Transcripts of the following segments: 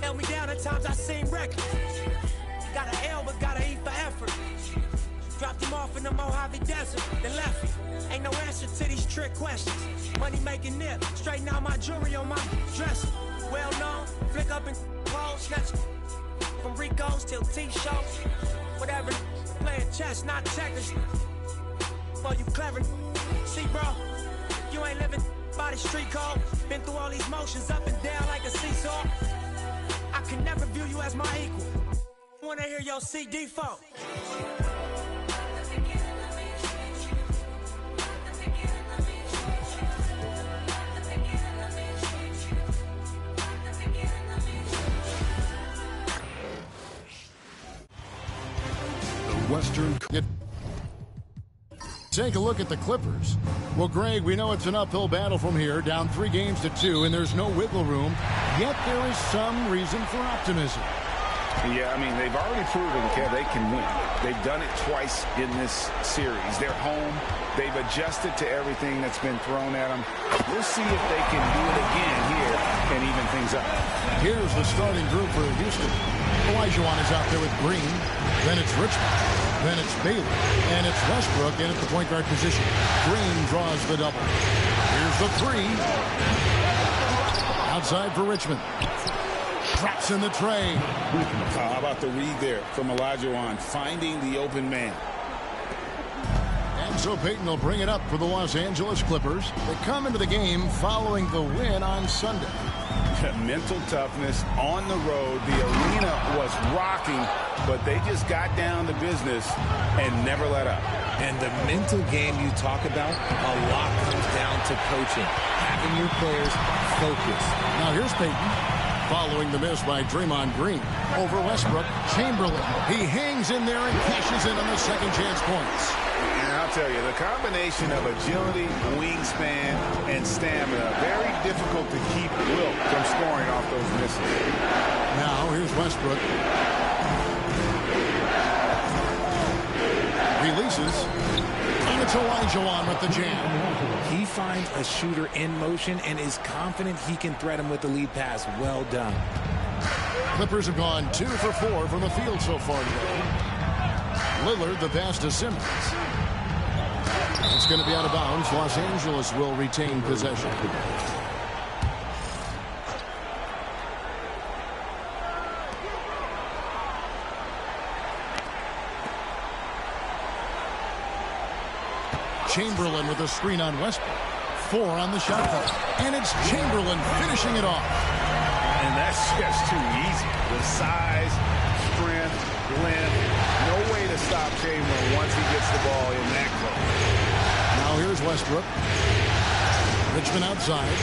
Held me down at times I seem reckless. Got an L but gotta eat for effort. Dropped him off in the Mojave Desert, then left him. Ain't no answer to these trick questions. Money making nip, straighten out my jewelry on my dresser. Well known, flick up and roll, snatch from Ricos till T-shows. Whatever, playing chess, not checkers. For you clever, see bro, you ain't living by the street code. Been through all these motions up and down like a seesaw. I can never view you as my equal. Wanna hear your CD folk. Western. Take a look at the Clippers. Well, Greg, we know it's an uphill battle from here, down 3-2, and there's no wiggle room. Yet there is some reason for optimism. Yeah, I mean, they've already proven, Kev, they can win. They've done it twice in this series. They're home. They've adjusted to everything that's been thrown at them. We'll see if they can do it again here and even things up. Here's the starting group for Houston. Olajuwon is out there with Green. Then it's Richmond. Then it's Baylor. And it's Westbrook in at the point guard position. Green draws the double. Here's the three. Outside for Richmond. Drops in the tray. How about the read there from Olajuwon, finding the open man. And so Payton will bring it up for the Los Angeles Clippers. They come into the game following the win on Sunday. Mental toughness on the road. The arena was rocking, but they just got down to business and never let up. And the mental game you talk about, a lot comes down to coaching, having your players focus. Now here's Payton. Following the miss by Draymond Green. Over Westbrook, Chamberlain. He hangs in there and cashes in on the second chance points. And I'll tell you, the combination of agility, wingspan, and stamina, very difficult to keep Wilt from scoring off those misses. Now here's Westbrook. Releases. And it's Olajuwon with the jam. He finds a shooter in motion and is confident he can threat him with the lead pass. Well done. Clippers have gone 2 for 4 from the field so far today. Lillard, the pass to Simmons. It's going to be out of bounds. Los Angeles will retain possession. Chamberlain with a screen on Westbrook. 4 on the shot clock. And it's Chamberlain finishing it off. And that's just too easy. The size, strength, length. No way to stop Chamberlain once he gets the ball in that close. Now here's Westbrook. Richmond outside.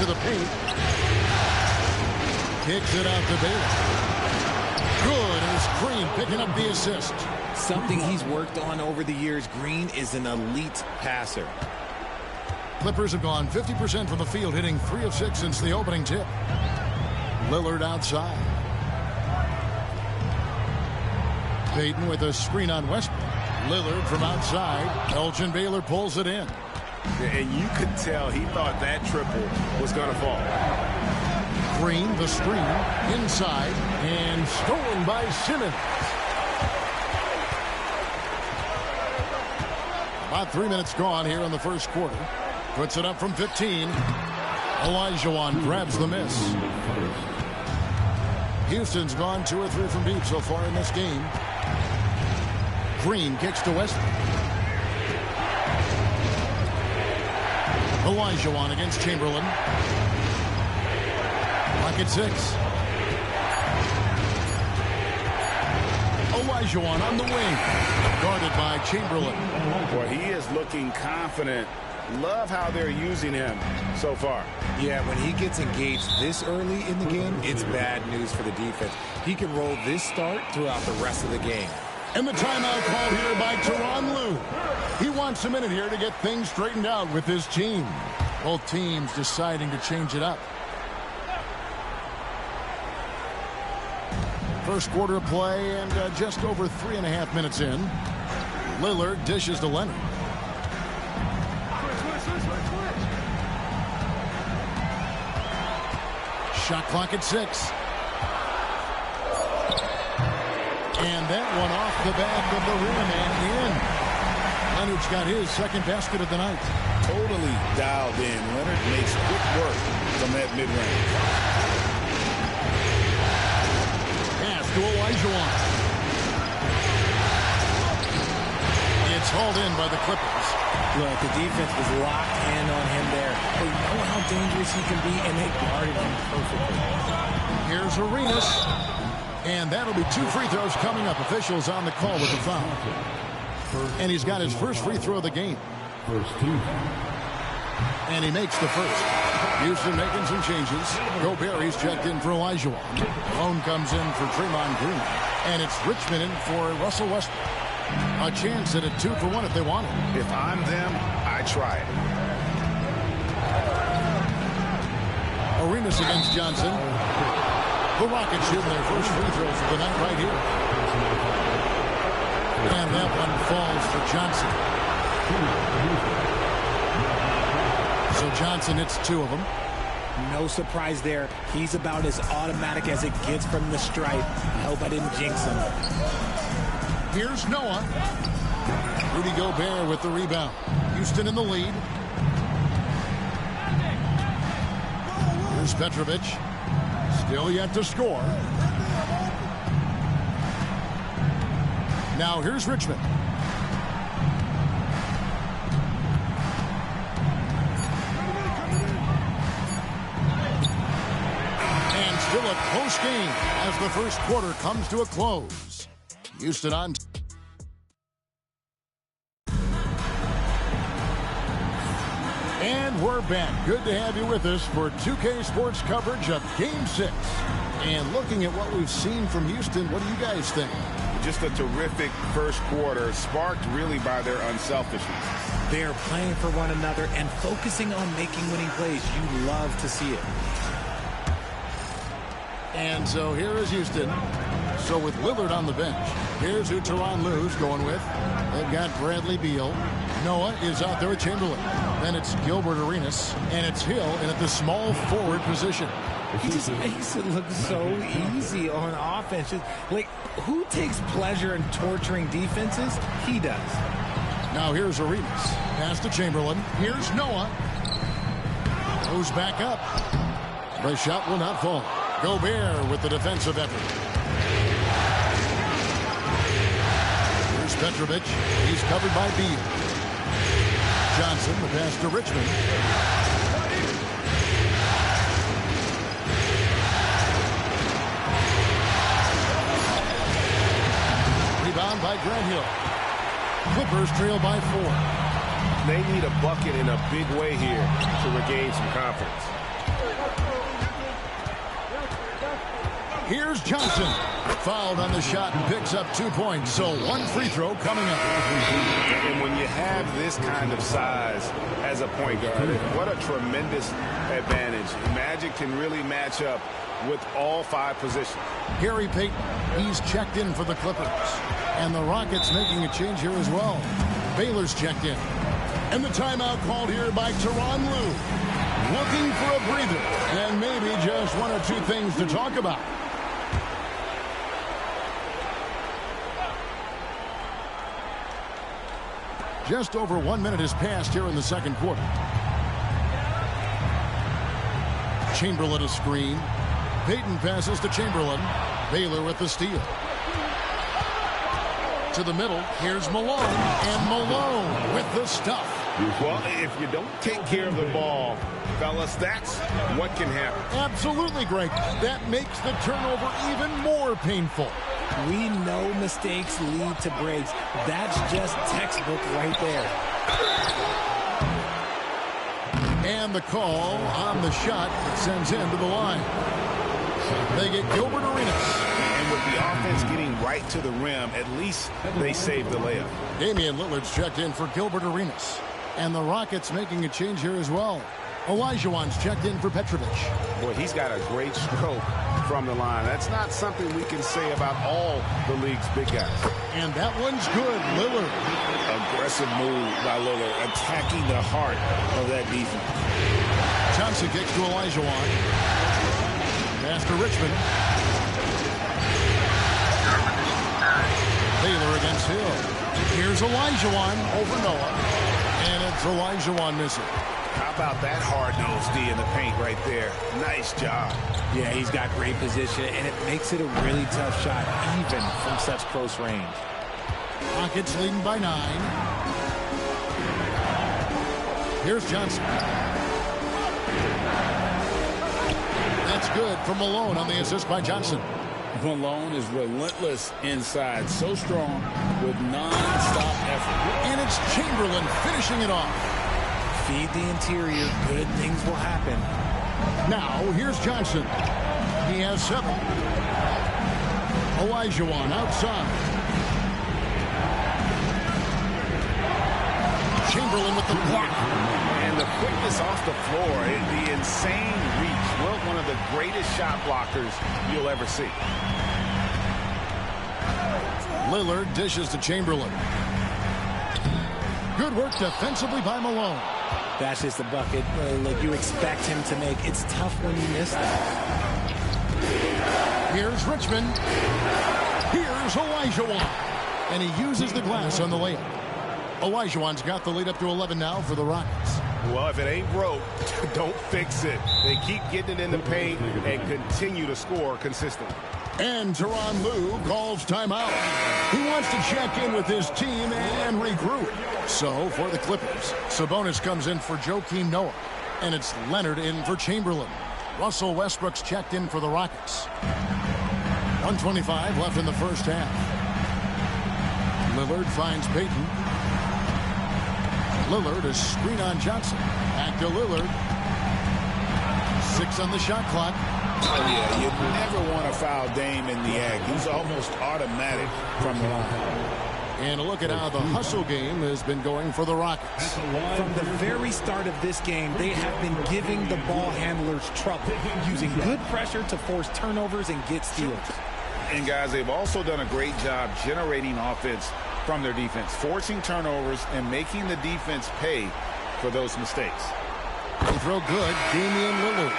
To the paint. Kicks it out to Baylor. Good. And it's Green picking up the assist. Something he's worked on over the years. Green is an elite passer. Clippers have gone 50% from the field, hitting 3 of 6 since the opening tip. Lillard outside. Payton with a screen on Westbrook. Lillard from outside. Elgin Baylor pulls it in. And you could tell he thought that triple was going to fall. Green, the screen, inside, and stolen by Simmons. About 3 minutes gone here in the first quarter. Puts it up from 15. Olajuwon grabs the miss. Houston's gone 2 or 3 from deep so far in this game. Green kicks to Westbrook. Olajuwon against Chamberlain. Rocket 6. Olajuwon on the wing. Guarded by Chamberlain. Boy, he is looking confident. Love how they're using him so far. Yeah, when he gets engaged this early in the game, it's bad news for the defense. He can roll this start throughout the rest of the game. And the timeout called here by Tyronn Lue. He wants a minute here to get things straightened out with his team. Both teams deciding to change it up. First quarter of play and just over 3.5 minutes in. Lillard dishes to Leonard. Shot clock at 6. the back of the rim and in. Leonard's got his second basket of the night. Totally dialed in. Leonard makes quick work from that mid-range. Pass to Olajuwon. It's hauled in by the Clippers. Look, the defense was locked in on him there. They know how dangerous he can be, and they guarded him perfectly. Here's Arenas. And that'll be 2 free throws coming up. Officials on the call with the foul. And he's got his first free throw of the game. And he makes the first. Houston making some changes. Gobert, he's checked in for Olajuwon. Malone comes in for Draymond Green. And it's Richmond in for Russell Westbrook. A chance at a 2-for-1 if they want it. If I'm them, I try it. Arenas against Johnson. The Rockets shooting their first free throws of the night right here. And that one falls for Johnson. So Johnson hits 2 of them. No surprise there. He's about as automatic as it gets from the stripe. I hope I didn't jinx him. Here's Noah. Rudy Gobert with the rebound. Houston in the lead. Here's Petrovic. Still yet to score. Now here's Richmond. And still a close game as the first quarter comes to a close. Houston on. And we're back. Good to have you with us for 2K Sports coverage of Game 6. And looking at what we've seen from Houston, what do you guys think? Just a terrific first quarter, sparked really by their unselfishness. They're playing for one another and focusing on making winning plays. You love to see it. And so here is Houston. So with Lillard on the bench, here's who Tyronn Lue's going with. They've got Bradley Beal. Noah is out there with Chamberlain. Then it's Gilbert Arenas. And it's Hill in at the small forward position. He just makes it look so easy on offense. Just, like, who takes pleasure in torturing defenses? He does. Now here's Arenas. Pass to Chamberlain. Here's Noah. Goes back up. The shot will not fall. Gobert with the defensive effort. Here's Petrovic. He's covered by Beal. Johnson, the pass to Richmond. Rebound by Grant Hill. Clippers trail by 4. They need a bucket in a big way here to regain some confidence. Here's Johnson. Fouled on the shot and picks up 2 points. So 1 free throw coming up. And when you have this kind of size as a point guard, what a tremendous advantage. Magic can really match up with all 5 positions. Gary Payton, he's checked in for the Clippers. And the Rockets making a change here as well. Baylor's checked in. And the timeout called here by Tyronn Lue. Looking for a breather. And maybe just 1 or 2 things to talk about. Just over 1 minute has passed here in the second quarter. Chamberlain a screen. Payton passes to Chamberlain. Baylor with the steal. To the middle. Here's Malone. And Malone with the stuff. Well, if you don't take care of the ball, fellas, that's what can happen. Absolutely, Greg. That makes the turnover even more painful. We know mistakes lead to breaks. That's just textbook right there. And the call on the shot sends him to the line. They get Gilbert Arenas. And with the offense getting right to the rim, at least they saved the layup. Damian Lillard's checked in for Gilbert Arenas. And the Rockets making a change here as well. Olajuwon's checked in for Petrovic. Boy, he's got a great stroke from the line. That's not something we can say about all the league's big guys. And that one's good. Lillard. Aggressive move by Lillard, attacking the heart of that defense. Johnson kicks to Olajuwon. Pass to Richmond. Baylor against Hill. Here's Olajuwon over Noah. And it's Olajuwon missing. How about that hard-nosed D in the paint right there? Nice job. Yeah, he's got great position, and it makes it a really tough shot, even from such close range. Rockets leading by 9. Here's Johnson. That's good for Malone on the assist by Johnson. Malone is relentless inside, so strong with non-stop effort. And it's Chamberlain finishing it off. Feed the interior, good things will happen. Now, here's Johnson. He has 7. Olajuwon outside. Chamberlain with the block. And the quickness off the floor, the insane reach. Well, one of the greatest shot blockers you'll ever see. Lillard dishes to Chamberlain. Good work defensively by Malone. That's just a bucket like you expect him to make. It's tough when you miss that. Here's Richmond. Here's Olajuwon. And he uses the glass on the layup. Olajuwon's got the lead up to 11 now for the Rockets. Well, if it ain't broke, don't fix it. They keep getting it in the paint and continue to score consistently. And Tyronn Lue calls timeout. He wants to check in with his team and regroup. So, for the Clippers, Sabonis comes in for Joakim Noah. And it's Leonard in for Chamberlain. Russell Westbrook's checked in for the Rockets. 1:25 left in the first half. Lillard finds Payton. Lillard, a screen on Johnson. Back to Lillard. 6 on the shot clock. Oh, yeah, you never want to foul Dame in the act. He's almost automatic from the line. And a look at how the hustle game has been going for the Rockets. From the very start of this game, they have been giving the ball handlers trouble, using good pressure to force turnovers and get steals. And, guys, they've also done a great job generating offense from their defense, forcing turnovers and making the defense pay for those mistakes. They throw good. Damian Lillard.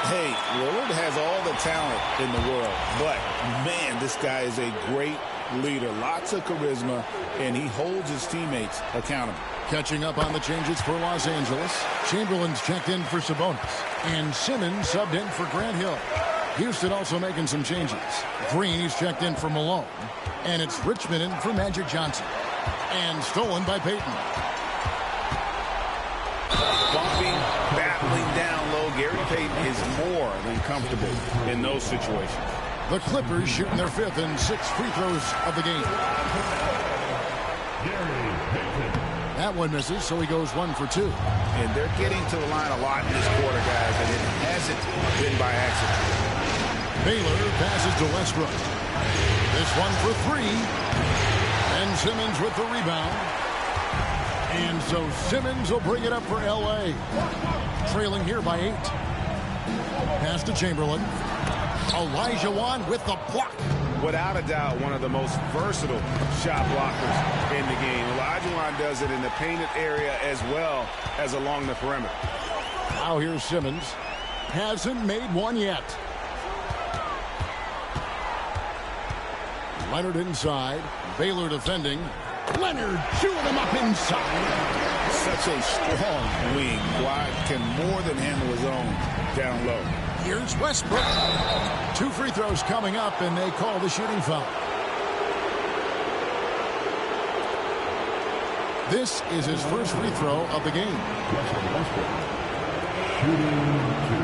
Hey, Lillard has all the talent in the world, but, man, this guy is a great leader. Lots of charisma, and he holds his teammates accountable. Catching up on the changes for Los Angeles. Chamberlain's checked in for Sabonis. And Simmons subbed in for Grant Hill. Houston also making some changes. Green's checked in for Malone. And it's Richmond in for Magic Johnson. And stolen by Payton. Bumping, battling down low. Gary Payton is more than comfortable in those situations. The Clippers shooting their 5th and 6th free throws of the game. That one misses, so he goes 1 for 2. And they're getting to the line a lot in this quarter, guys, and it hasn't been by accident. Baylor passes to Westbrook. This one for 3. And Simmons with the rebound. And so Simmons will bring it up for L.A. Trailing here by 8. Pass to Chamberlain. Olajuwon with the block. Without a doubt, one of the most versatile shot blockers in the game. Olajuwon does it in the painted area as well as along the perimeter. Now here's Simmons. Hasn't made one yet. Leonard inside. Baylor defending. Leonard chewing him up inside. Such a strong wing. Wide can more than handle his own down low. Here's Westbrook. 2 free throws coming up, and they call the shooting foul. This is his first free throw of the game. Shooting 2.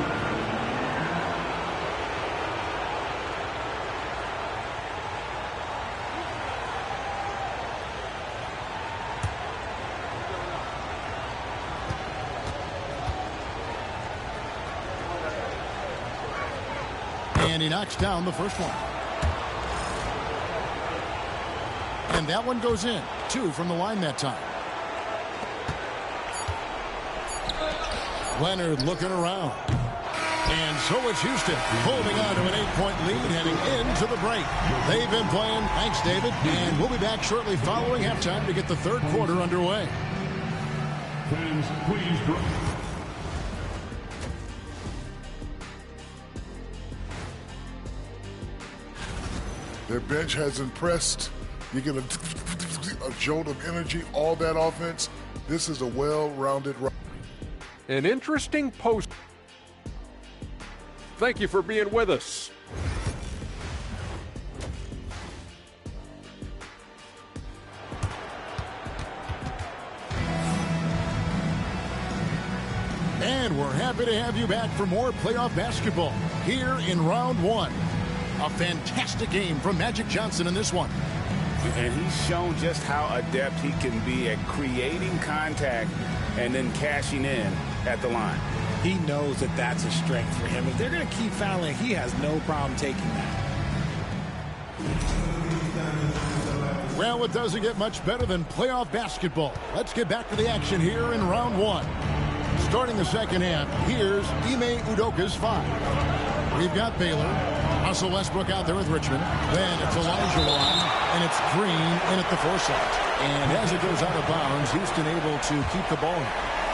And he knocks down the first one. And that one goes in. 2 from the line that time. Leonard looking around. And so it's Houston holding on to an 8-point lead heading into the break. They've been playing. Thanks, David. And we'll be back shortly following halftime to get the third quarter underway. Fans, please drop. Their bench has impressed You get a jolt of energy, all that offense. This is a well-rounded. An interesting post. Thank you for being with us. And we're happy to have you back for more playoff basketball here in round one. A fantastic game from Magic Johnson in this one. And he's shown just how adept he can be at creating contact and then cashing in at the line. He knows that that's a strength for him. If they're going to keep fouling, he has no problem taking that. Well, it doesn't get much better than playoff basketball. Let's get back to the action here in round one. Starting the second half, here's Ime Udoka's 5. We've got Baylor, Russell Westbrook out there with Richmond. Then it's Olajuwon, and it's Green in at the foresight. And as it goes out of bounds, Houston able to keep the ball.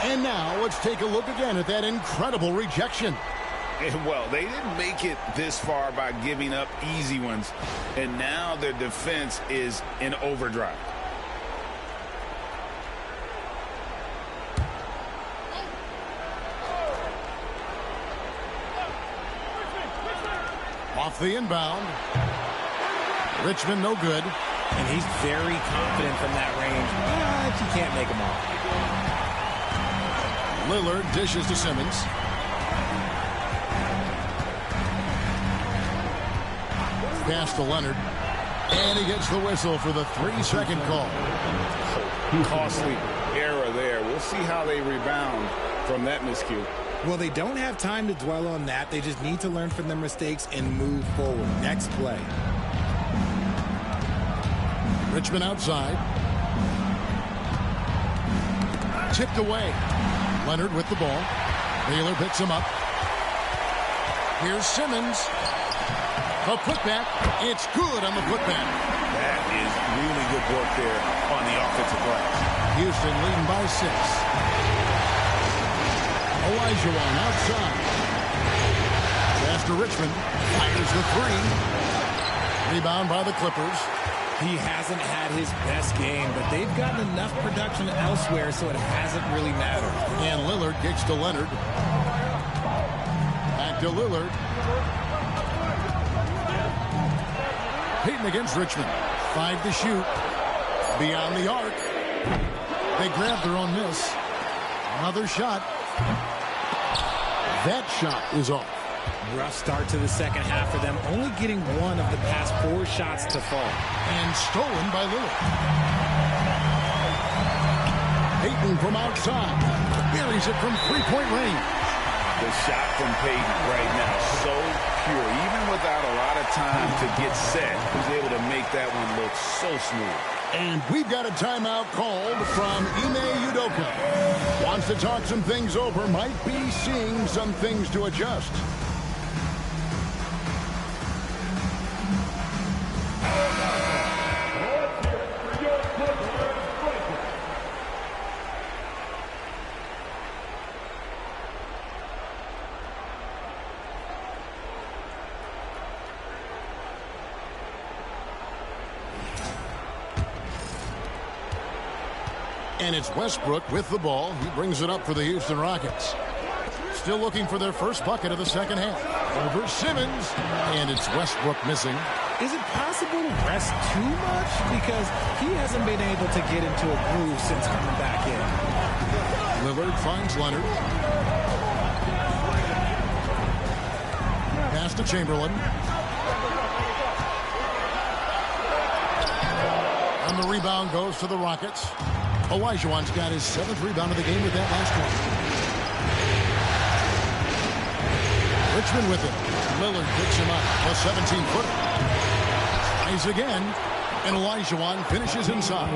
And now let's take a look again at that incredible rejection. Well, they didn't make it this far by giving up easy ones, and now their defense is in overdrive. Off the inbound. Richmond no good. And he's very confident from that range, but you can't make him off. Lillard dishes to Simmons. Pass to Leonard. And he gets the whistle for the 3-second call. Costly error there. We'll see how they rebound from that miscue. Well, they don't have time to dwell on that. They just need to learn from their mistakes and move forward. Next play. Richmond outside. Tipped away. Leonard with the ball. Baylor picks him up. Here's Simmons. A putback. It's good on the putback. That is really good work there on the offensive glass. Houston leading by 6. Olajuwon outside. Pass to Richmond. Fires the 3. Rebound by the Clippers. He hasn't had his best game, but they've gotten enough production elsewhere, so it hasn't really mattered. And Lillard kicks to Leonard. Back to Lillard. Payton against Richmond. 5 to shoot. Beyond the arc. They grab their own miss. Another shot. That shot is off. Rough start to the second half for them, only getting one of the past 4 shots to fall. And stolen by Lillard. Payton from outside. Buries it from 3-point range. The shot from Payton right now, so pure. Even without a lot of time to get set, he's able to make that one look so smooth. And we've got a timeout called from Ime Udoka. Wants to talk some things over, might be seeing some things to adjust. And it's Westbrook with the ball. He brings it up for the Houston Rockets. Still looking for their first bucket of the second half. Over Simmons. And it's Westbrook missing. Is it possible to rest too much? Because he hasn't been able to get into a groove since coming back in. Lillard finds Leonard. Pass to Chamberlain. And the rebound goes to the Rockets. Olajuwon's got his 7th rebound of the game with that last one. Richmond with it. Lillard picks him up. A 17-footer. Tries again. And Olajuwon finishes inside.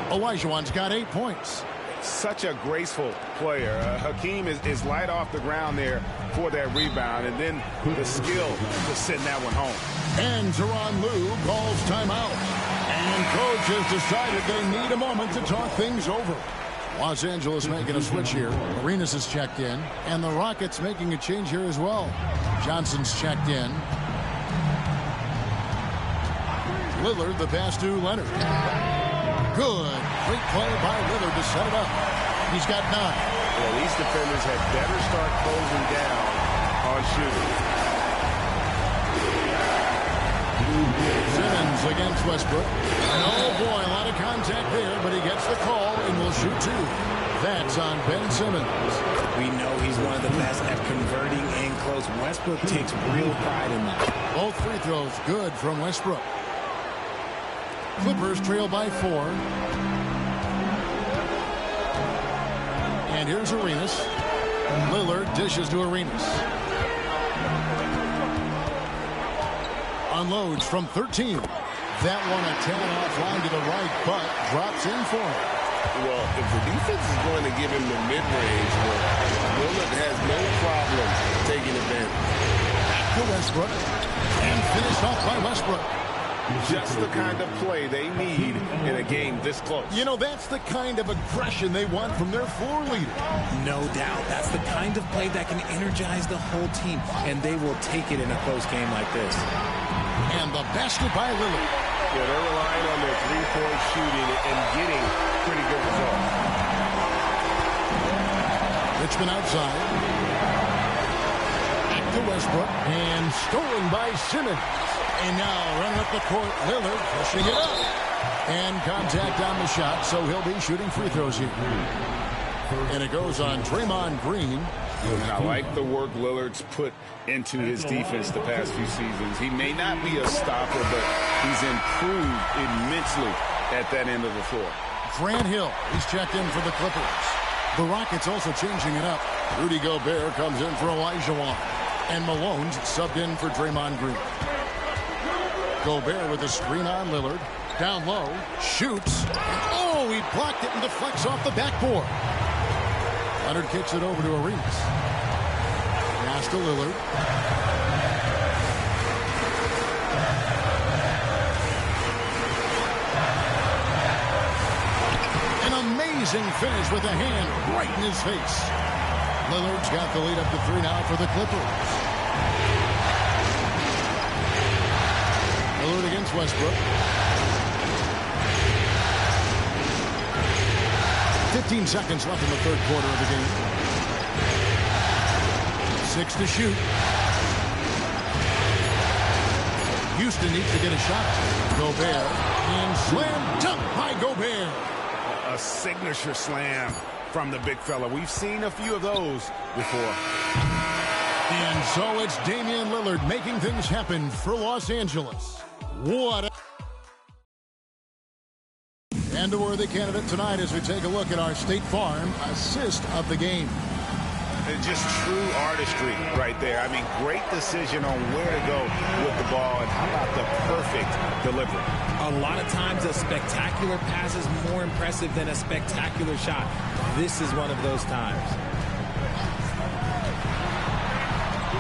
Olajuwon's got 8 points. Such a graceful player. Hakeem is light off the ground there for that rebound. And then the skill to send that one home. And Tyronn Lue calls timeout. And coach has decided they need a moment to talk things over. Los Angeles making a switch here. Arenas is checked in. And the Rockets making a change here as well. Johnson's checked in. Lillard, the pass to Leonard. Good. Great play by Lillard to set it up. He's got 9. Well, these defenders had better start closing down on shooting. Simmons against Westbrook. Oh, boy, a lot of contact there, but he gets the call and will shoot 2. That's on Ben Simmons. We know he's one of the best at converting in close. Westbrook takes real pride in that. Both free throws good from Westbrook. Clippers trail by 4. And here's Arenas. Lillard dishes to Arenas. Unloads from 13. That one a talent offline to the right, but drops in for him. Well, if the defense is going to give him the mid-range look, Lillard has no problem taking advantage. Back to Westbrook. And finished off by Westbrook. Just the kind of play they need in a game this close. You know, that's the kind of aggression they want from their floor leader. No doubt. That's the kind of play that can energize the whole team, and they will take it in a close game like this. And the basket by Lillard. Yeah, they're relying on their three-point shooting and getting pretty good results. Richmond outside. Back to Westbrook. And stolen by Simmons. And now running up the court, Lillard pushing it up. And contact on the shot, so he'll be shooting free throws here. And it goes on Draymond Green. I like the work Lillard's put into his defense the past few seasons. He may not be a stopper, but he's improved immensely at that end of the floor. Grant Hill, he's checked in for the Clippers. The Rockets also changing it up. Rudy Gobert comes in for Elijah Wan. And Malone's subbed in for Draymond Green. Gobert with a screen on Lillard. Down low. Shoots. Oh, he blocked it and deflects off the backboard. Leonard kicks it over to Arenas. Pass to Lillard. An amazing finish with a hand right in his face. Lillard's got the lead up to 3 now for the Clippers. Lillard against Westbrook. 15 seconds left in the third quarter of the game. 6 to shoot. Houston needs to get a shot. Gobert. And slam dunk by Gobert. A signature slam from the big fella. We've seen a few of those before. And so it's Damian Lillard making things happen for Los Angeles. What a... And a worthy candidate tonight as we take a look at our State Farm assist of the game. It's just true artistry right there. I mean, great decision on where to go with the ball, and how about the perfect delivery. A lot of times a spectacular pass is more impressive than a spectacular shot. This is one of those times.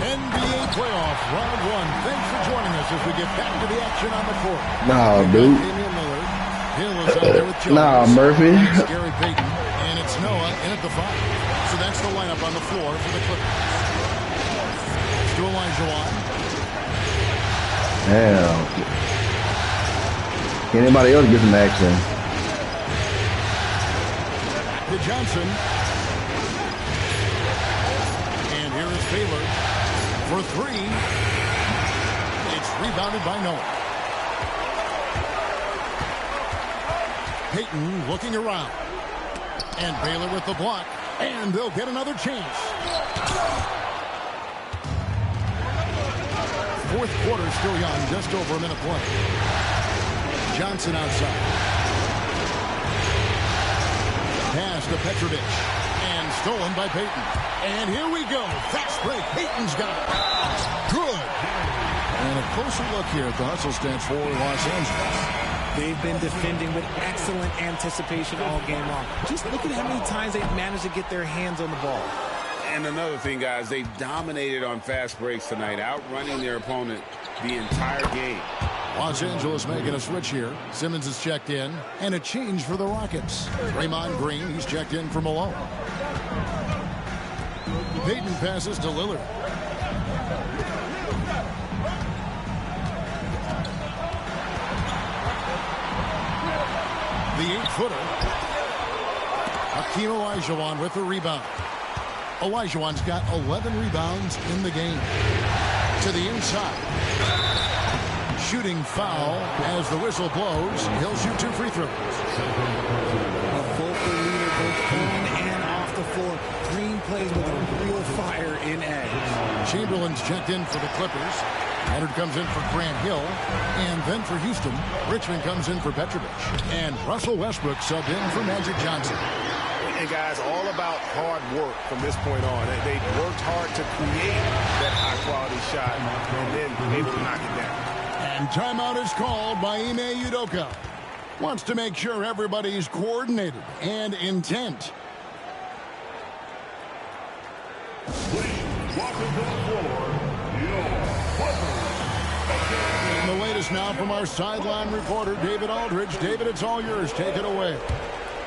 NBA playoff round 1. Thanks for joining us as we get back to the action on the court. Nah, dude. Damian Lillard. Hill is out there with Jones. Nah, Murphy. Gary Payton. And it's Noah in at the 5. So that's the lineup on the floor for the Clippers. It's to Elijah Wan. Damn. Can anybody else get some action? To Johnson. And here is Baylor for 3. It's rebounded by Noah. Payton looking around. And Baylor with the block. And they'll get another chance. Fourth quarter still young, just over a minute play. Johnson outside. Pass to Petrovic. And stolen by Payton. And here we go. Fast break. Payton's got it. Good. And a closer look here at the hustle stats for Los Angeles. They've been defending with excellent anticipation all game long. Just look at how many times they've managed to get their hands on the ball. And another thing, guys, they've dominated on fast breaks tonight, outrunning their opponent the entire game. Los Angeles making a switch here. Simmons is checked in, and a change for the Rockets. Draymond Green, he's checked in for Malone. Payton passes to Lillard. 8-footer. Hakeem Olajuwon with the rebound. Olajuwon's got 11 rebounds in the game. To the inside. Shooting foul as the whistle blows. He'll shoot 2 free throws. A vocal leader both on and off the floor. Green plays with a real fire in edge. Chamberlain's checked in for the Clippers. Leonard comes in for Grant Hill. And then for Houston, Richmond comes in for Petrovic. And Russell Westbrook subbed in for Magic Johnson. And guys, all about hard work from this point on. They worked hard to create that high-quality shot and then able to knock it down. And timeout is called by Ime Udoka. Wants to make sure everybody's coordinated and intent. And the latest now from our sideline reporter, David Aldridge. David, it's all yours. Take it away.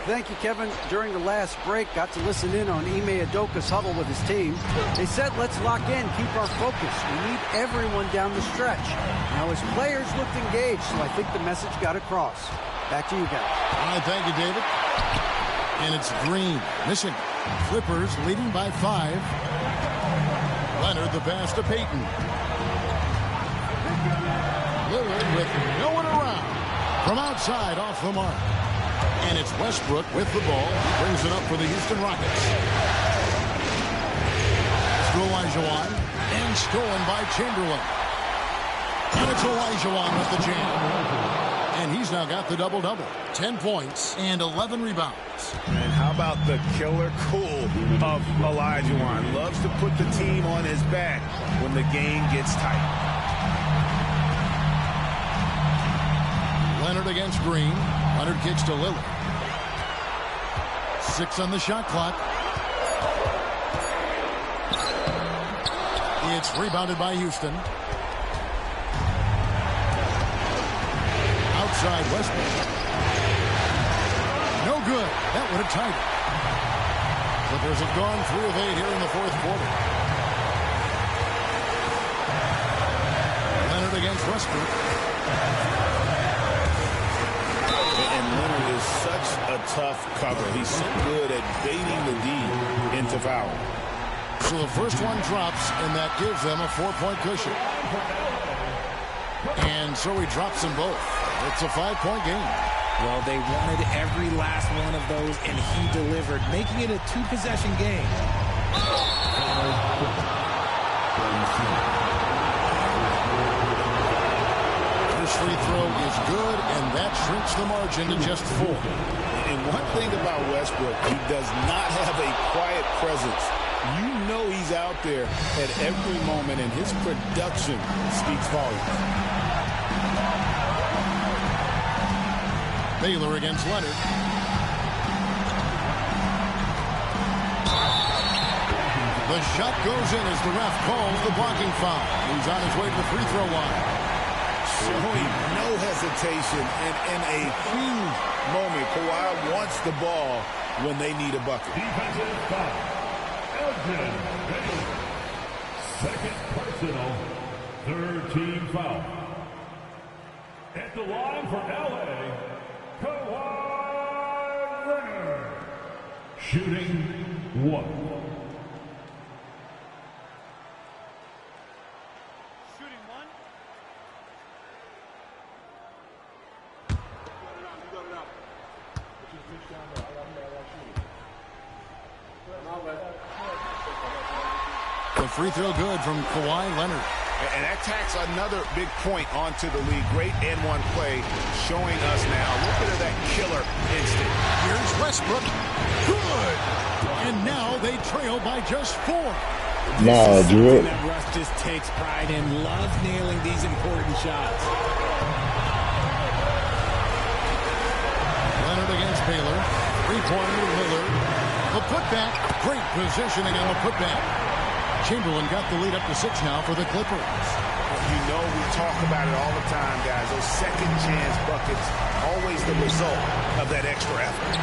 Thank you, Kevin. During the last break, got to listen in on Ime Udoka's huddle with his team. They said, let's lock in, keep our focus. We need everyone down the stretch. Now, his players looked engaged, so I think the message got across. Back to you guys. All right, thank you, David. And it's Green missing. Clippers leading by 5. Leonard the pass to Payton. Lillard with no one around. From outside, off the mark. And it's Westbrook with the ball. He brings it up for the Houston Rockets. It's to Olajuwon. And stolen by Chamberlain. And it's Olajuwon with the jam. And he's now got the double-double. 10 points and 11 rebounds. And how about the killer cool of Olajuwon? Loves to put the team on his back when the game gets tight. Leonard against Green. Leonard kicks to Lillard. 6 on the shot clock. It's rebounded by Houston. Outside Westbrook. No good. That would have tied it. Clippers have gone 3 of 8 here in the 4th quarter. Leonard against Westbrook. And Leonard is such a tough cover. He's so good at baiting the D into foul. So the first one drops, and that gives them a 4-point cushion. And so he drops them both. It's a 5-point game. Well, they wanted every last one of those, and he delivered, making it a 2-possession game. First free throw is good, and that shrinks the margin to just 4. And one thing about Westbrook, he does not have a quiet presence. You know he's out there at every moment, and his production speaks volumes. Baylor against Leonard. The shot goes in as the ref calls the blocking foul. He's on his way to the free throw line. Showing no hesitation, and in a huge moment, Kawhi wants the ball when they need a bucket. Defensive foul. Elgin Baylor. Second personal. 3rd team foul. At the line for LA, Kawhi Leonard. Shooting 1. The free throw good from Kawhi Leonard. And that tacks another big point onto the league. Great N1 play showing us now a little bit of that killer instinct. Here's Westbrook. Good. And now they trail by just 4. Nah, Drew. That Russ just takes pride in, loves nailing these important shots. Leonard against Baylor. 3-pointer Lillard. The putback. Great positioning on the putback. Chamberlain got the lead up to 6 now for the Clippers. You know we talk about it all the time, guys. Those second chance buckets, always the result of that extra effort.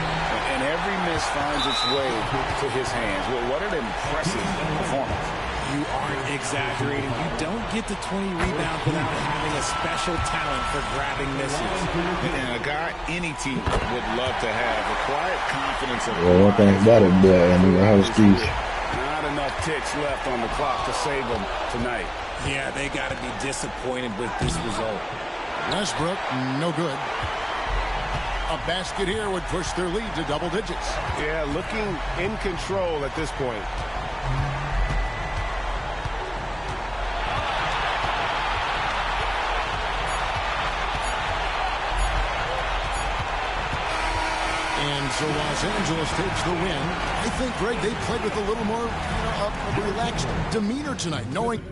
And every miss finds its way to his hands. Well, what an impressive performance. You aren't exaggerating. You don't get to 20 rebounds without having a special talent for grabbing misses. And a guy any team would love to have. The quiet confidence of Well, one thing about it, boy, I mean, how Steve. Not enough ticks left on the clock to save them tonight. Yeah, they got to be disappointed with this result. Westbrook, no good. A basket here would push their lead to double digits. Yeah, looking in control at this point. And so Los Angeles takes the win. I think, Greg, they played with a little more relaxed demeanor tonight, knowing